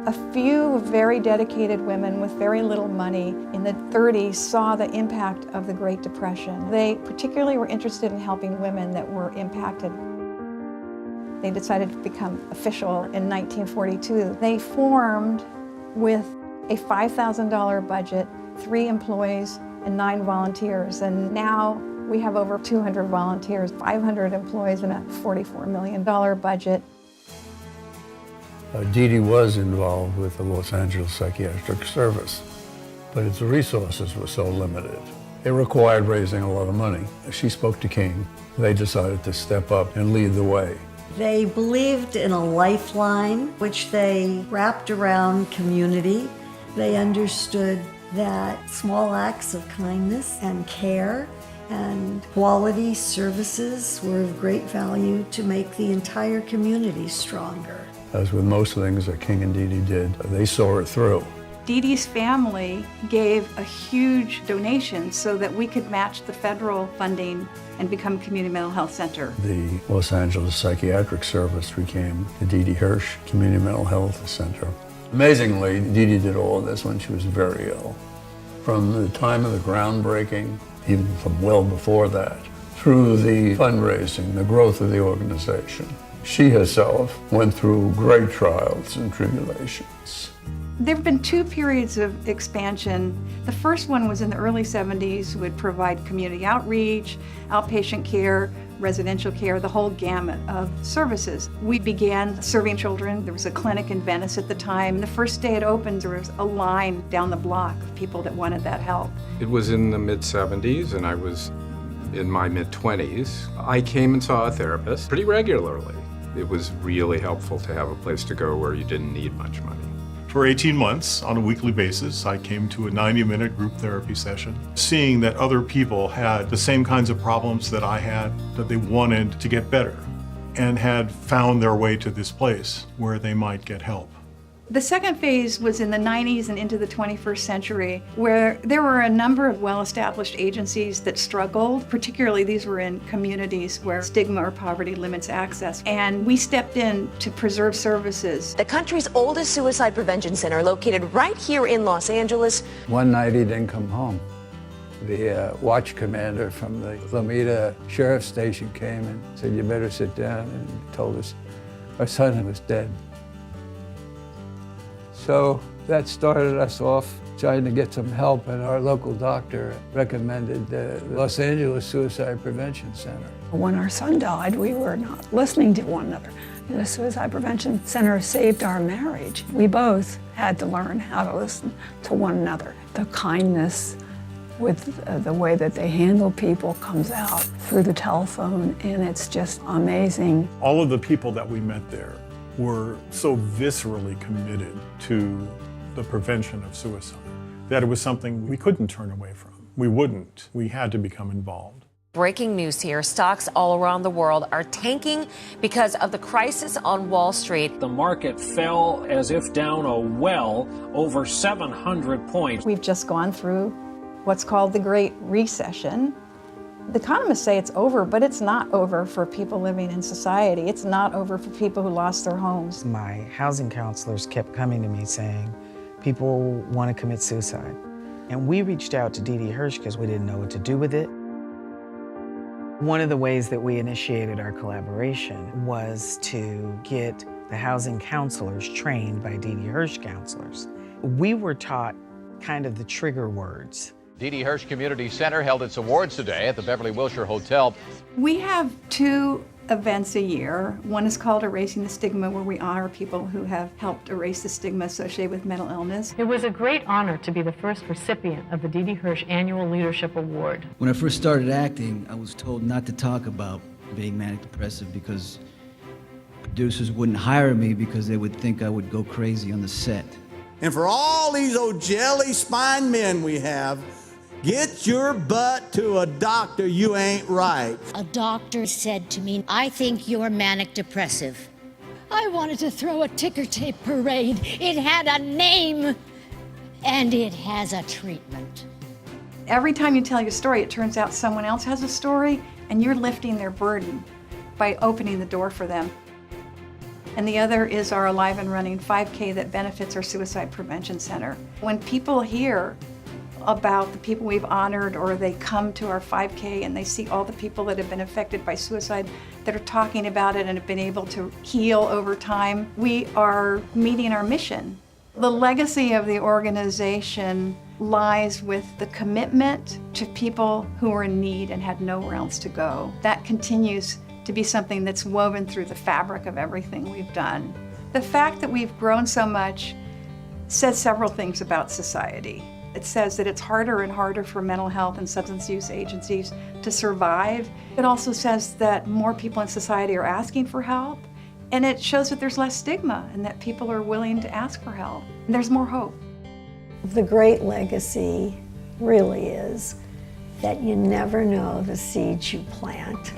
A few very dedicated women with very little money in the 30s saw the impact of the Great Depression. They particularly were interested in helping women that were impacted. They decided to become official in 1942. They formed with a $5,000 budget, 3 employees and 9 volunteers, and now we have over 200 volunteers, 500 employees and a $44 million budget. Didi was involved with the Los Angeles Psychiatric Service, but its resources were so limited. It required raising a lot of money. She spoke to King. They decided to step up and lead the way. They believed in a lifeline, which they wrapped around community. They understood that small acts of kindness and care and quality services were of great value to make the entire community stronger. As with most things that King and Didi did, they saw it through. Didi's family gave a huge donation so that we could match the federal funding and become a community mental health center. The Los Angeles Psychiatric Service became the Didi Hirsch Community Mental Health Center. Amazingly, Didi did all of this when she was very ill. From the time of the groundbreaking, even from well before that, through the fundraising, the growth of the organization. She herself went through great trials and tribulations. There have been 2 periods of expansion. The first one was in the early 70s, would provide community outreach, outpatient care, residential care, the whole gamut of services. We began serving children. There was a clinic in Venice at the time. The first day it opened, there was a line down the block of people that wanted that help. It was in the mid-70s and I was in my mid-20s. I came and saw a therapist pretty regularly. It was really helpful to have a place to go where you didn't need much money. For 18 months, on a weekly basis, I came to a 90-minute group therapy session, seeing that other people had the same kinds of problems that I had, that they wanted to get better, and had found their way to this place where they might get help. The second phase was in the 90s and into the 21st century, where there were a number of well-established agencies that struggled. Particularly, these were in communities where stigma or poverty limits access. And we stepped in to preserve services. The country's oldest suicide prevention center, located right here in Los Angeles. One night he didn't come home. The watch commander from the Lomita Sheriff's Station came and said, "You better sit down," and told us our son was dead. So that started us off trying to get some help, and our local doctor recommended the Los Angeles Suicide Prevention Center. When our son died, we were not listening to one another. The Suicide Prevention Center saved our marriage. We both had to learn how to listen to one another. The kindness with the way that they handle people comes out through the telephone, and it's just amazing. All of the people that we met there were so viscerally committed to the prevention of suicide that it was something we couldn't turn away from. We wouldn't. We had to become involved. Breaking news here. Stocks all around the world are tanking because of the crisis on Wall Street. The market fell as if down a well, over 700 points. We've just gone through what's called the Great Recession. The economists say it's over, but it's not over for people living in society. It's not over for people who lost their homes. My housing counselors kept coming to me saying, people want to commit suicide. And we reached out to Didi Hirsch because we didn't know what to do with it. One of the ways that we initiated our collaboration was to get the housing counselors trained by Didi Hirsch counselors. We were taught kind of the trigger words. Didi Hirsch Community Center held its awards today at the Beverly Wilshire Hotel. We have 2 events a year. One is called Erasing the Stigma, where we honor people who have helped erase the stigma associated with mental illness. It was a great honor to be the first recipient of the Didi Hirsch Annual Leadership Award. When I first started acting, I was told not to talk about being manic depressive because producers wouldn't hire me because they would think I would go crazy on the set. And for all these old jelly spine men we have, get your butt to a doctor, you ain't right. A doctor said to me, "I think you're manic depressive." I wanted to throw a ticker tape parade. It had a name, and it has a treatment. Every time you tell your story, it turns out someone else has a story, and you're lifting their burden by opening the door for them. and the other is our Alive and Running 5K that benefits our Suicide Prevention Center. When people hear about the people we've honored, or they come to our 5K and they see all the people that have been affected by suicide that are talking about it and have been able to heal over time, we are meeting our mission. The legacy of the organization lies with the commitment to people who are in need and had nowhere else to go. That continues to be something that's woven through the fabric of everything we've done. The fact that we've grown so much says several things about society. It says that it's harder and harder for mental health and substance use agencies to survive. It also says that more people in society are asking for help, and it shows that there's less stigma and that people are willing to ask for help. And there's more hope. The great legacy really is that you never know the seeds you plant.